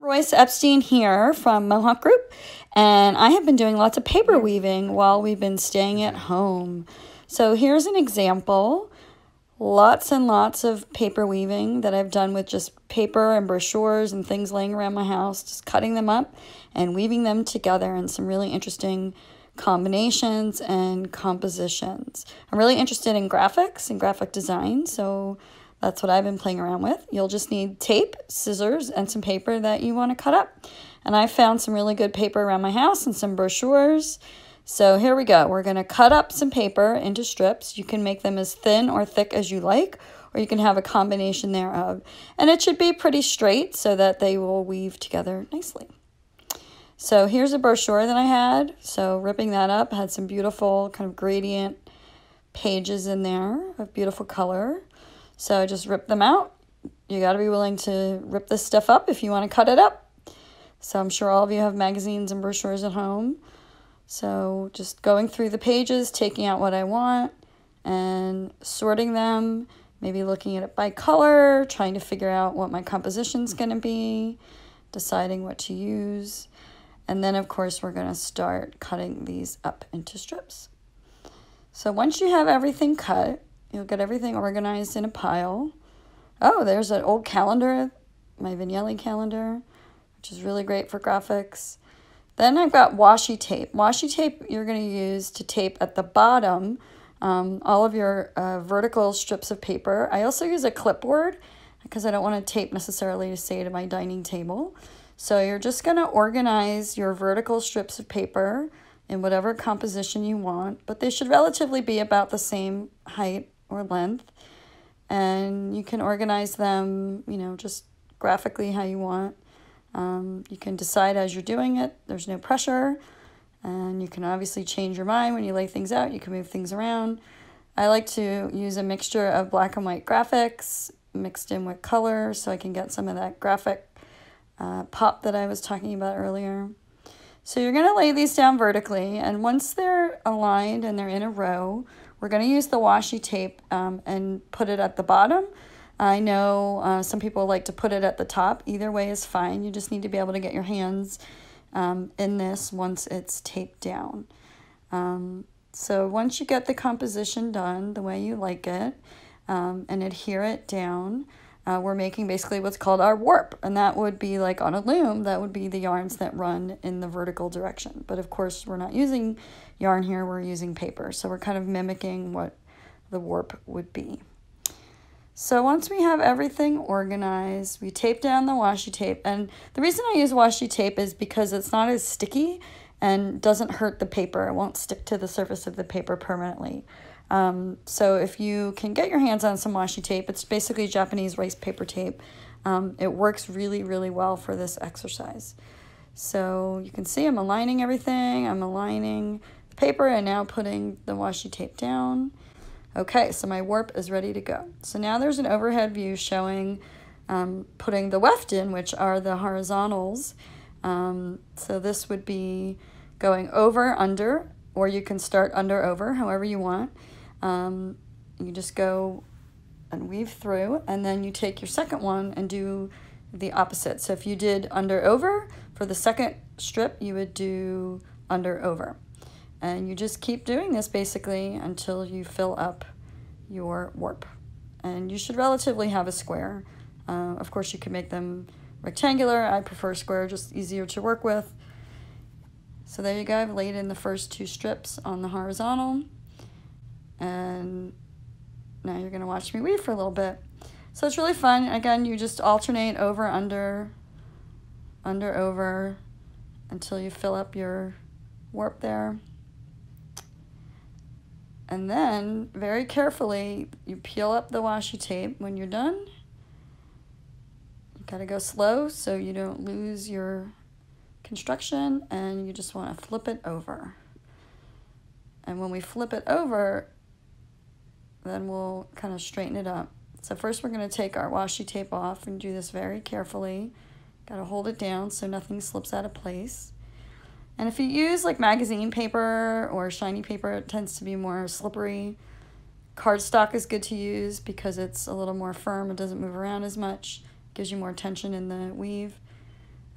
Royce Epstein here from Mohawk Group, and I have been doing lots of paper weaving while we've been staying at home. So here's an example. Lots and lots of paper weaving that I've done with just paper and brochures and things laying around my house, just cutting them up and weaving them together in some really interesting combinations and compositions. I'm really interested in graphics and graphic design, so that's what I've been playing around with. You'll just need tape, scissors, and some paper that you want to cut up. And I found some really good paper around my house and some brochures. So here we go. We're going to cut up some paper into strips. You can make them as thin or thick as you like, or you can have a combination thereof. And it should be pretty straight so that they will weave together nicely. So here's a brochure that I had. So ripping that up, had some beautiful kind of gradient pages in there of beautiful color. So I just rip them out. You got to be willing to rip this stuff up if you want to cut it up. So I'm sure all of you have magazines and brochures at home. So just going through the pages, taking out what I want and sorting them, maybe looking at it by color, trying to figure out what my composition's going to be, deciding what to use. And then, of course, we're going to start cutting these up into strips. So once you have everything cut, you'll get everything organized in a pile. Oh, there's an old calendar, my Vignelli calendar, which is really great for graphics. Then I've got washi tape. Washi tape you're going to use to tape at the bottom all of your vertical strips of paper. I also use a clipboard because I don't want to tape necessarily to say to my dining table. So you're just going to organize your vertical strips of paper in whatever composition you want, but they should relatively be about the same height or length, and you can organize them, just graphically how you want. You can decide as you're doing it. There's no pressure, and you can obviously change your mind when you lay things out. You can move things around. I like to use a mixture of black and white graphics mixed in with color so I can get some of that graphic pop that I was talking about earlier. So you're going to lay these down vertically, and once they're aligned and they're in a row, we're going to use the washi tape and put it at the bottom. I know some people like to put it at the top. Either way is fine. You just need to be able to get your hands in this once it's taped down. So once you get the composition done the way you like it and adhere it down, we're making basically what's called our warp. And that would be like on a loom, that would be the yarns that run in the vertical direction. But of course, we're not using yarn here, we're using paper. So we're kind of mimicking what the warp would be. So once we have everything organized, we tape down the washi tape. And the reason I use washi tape is because it's not as sticky and doesn't hurt the paper. It won't stick to the surface of the paper permanently. So if you can get your hands on some washi tape, it's basically Japanese rice paper tape. It works really, really well for this exercise. So you can see I'm aligning everything. I'm aligning the paper and now putting the washi tape down. Okay, so my warp is ready to go. So now there's an overhead view showing putting the weft in, which are the horizontals. So this would be going over, under, or you can start under, over, however you want. You just go and weave through, and then you take your second one and do the opposite. So if you did under, over, for the second strip, you would do under, over. And you just keep doing this basically until you fill up your warp. And you should relatively have a square. Of course, you can make them rectangular. I prefer square, just easier to work with. So there you go. I've laid in the first two strips on the horizontal. And now you're going to watch me weave for a little bit. So it's really fun. Again, you just alternate over, under, over until you fill up your warp there. And then, very carefully, you peel up the washi tape when you're done. You gotta go slow so you don't lose your construction, and you just want to flip it over. And when we flip it over, then we'll kind of straighten it up. So first we're going to take our washi tape off and do this very carefully. Gotta hold it down so nothing slips out of place. And if you use like magazine paper or shiny paper, it tends to be more slippery. Cardstock is good to use because it's a little more firm. It doesn't move around as much. Gives you more tension in the weave.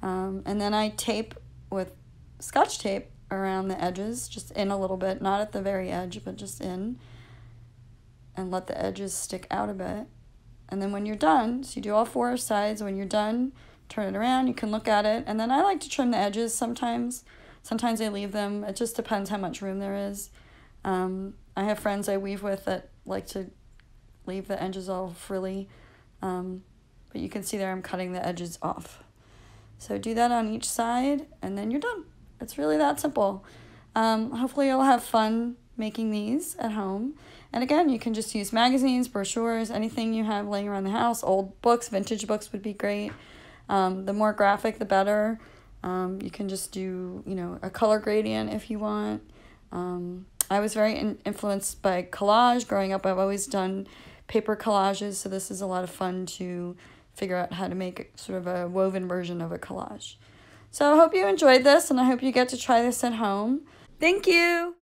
And then I tape with Scotch tape around the edges, just in a little bit, not at the very edge, but just in, and let the edges stick out a bit. And then when you're done, so you do all 4 sides, when you're done, turn it around, you can look at it, and then I like to trim the edges sometimes. Sometimes I leave them. It just depends how much room there is. I have friends I weave with that like to leave the edges all frilly, but you can see there I'm cutting the edges off. So do that on each side, and then you're done. It's really that simple. Hopefully you'll have fun making these at home. And again, you can just use magazines, brochures, anything you have laying around the house. Old books, vintage books would be great. The more graphic, the better. You can just do, a color gradient if you want. I was very influenced by collage. Growing up, I've always done paper collages, so this is a lot of fun to figure out how to make sort of a woven version of a collage. So I hope you enjoyed this, and I hope you get to try this at home. Thank you!